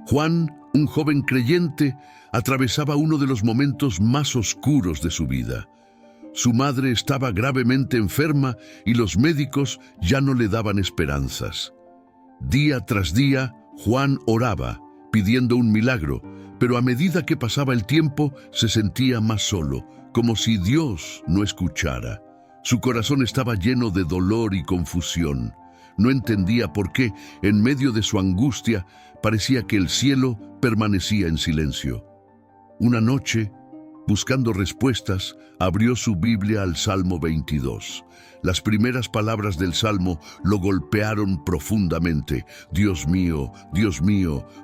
Juan, un joven creyente, atravesaba uno de los momentos más oscuros de su vida. Su madre estaba gravemente enferma y los médicos ya no le daban esperanzas. Día tras día, Juan oraba, pidiendo un milagro, pero a medida que pasaba el tiempo se sentía más solo, como si Dios no escuchara. Su corazón estaba lleno de dolor y confusión. No entendía por qué, en medio de su angustia, parecía que el cielo permanecía en silencio. Una noche, buscando respuestas, abrió su Biblia al Salmo 22. Las primeras palabras del Salmo lo golpearon profundamente. Dios mío,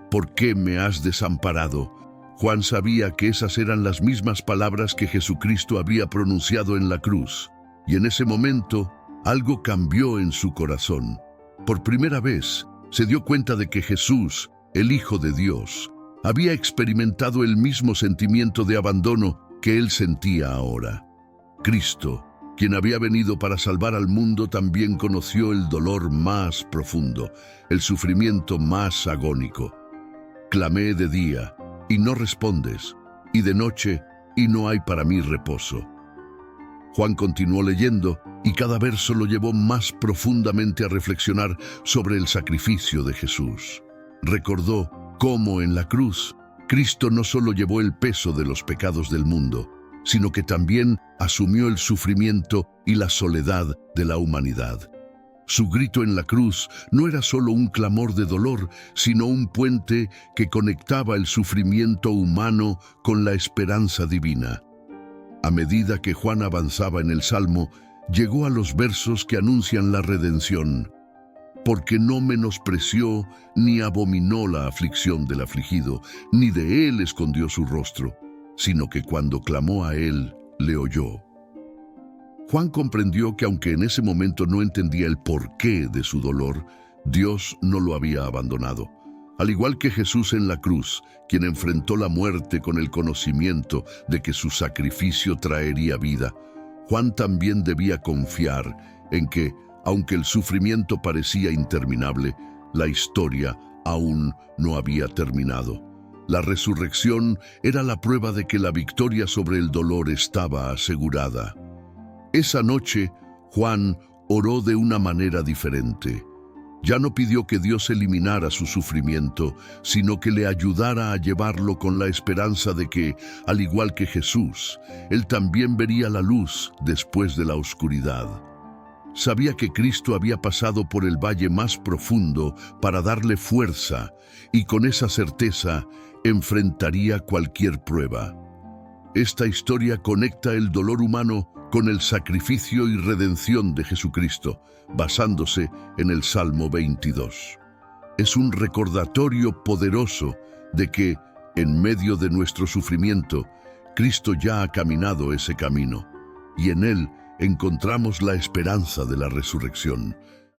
¿por qué me has desamparado? Juan sabía que esas eran las mismas palabras que Jesucristo había pronunciado en la cruz. Y en ese momento, algo cambió en su corazón. Por primera vez, se dio cuenta de que Jesús, el Hijo de Dios, había experimentado el mismo sentimiento de abandono que él sentía ahora. Cristo, quien había venido para salvar al mundo, también conoció el dolor más profundo, el sufrimiento más agónico. Clamé de día, y no respondes, y de noche, y no hay para mí reposo. Juan continuó leyendo, y cada verso lo llevó más profundamente a reflexionar sobre el sacrificio de Jesús. Recordó cómo en la cruz, Cristo no solo llevó el peso de los pecados del mundo, sino que también asumió el sufrimiento y la soledad de la humanidad. Su grito en la cruz no era solo un clamor de dolor, sino un puente que conectaba el sufrimiento humano con la esperanza divina. A medida que Juan avanzaba en el Salmo, llegó a los versos que anuncian la redención. Porque no menospreció ni abominó la aflicción del afligido, ni de él escondió su rostro, sino que cuando clamó a él, le oyó. Juan comprendió que aunque en ese momento no entendía el porqué de su dolor, Dios no lo había abandonado. Al igual que Jesús en la cruz, quien enfrentó la muerte con el conocimiento de que su sacrificio traería vida, Juan también debía confiar en que, aunque el sufrimiento parecía interminable, la historia aún no había terminado. La resurrección era la prueba de que la victoria sobre el dolor estaba asegurada. Esa noche, Juan oró de una manera diferente. Ya no pidió que Dios eliminara su sufrimiento, sino que le ayudara a llevarlo con la esperanza de que, al igual que Jesús, él también vería la luz después de la oscuridad. Sabía que Cristo había pasado por el valle más profundo para darle fuerza, y con esa certeza enfrentaría cualquier prueba. Esta historia conecta el dolor humano con el sacrificio y redención de Jesucristo, basándose en el Salmo 22. Es un recordatorio poderoso de que, en medio de nuestro sufrimiento, Cristo ya ha caminado ese camino, y en él encontramos la esperanza de la resurrección.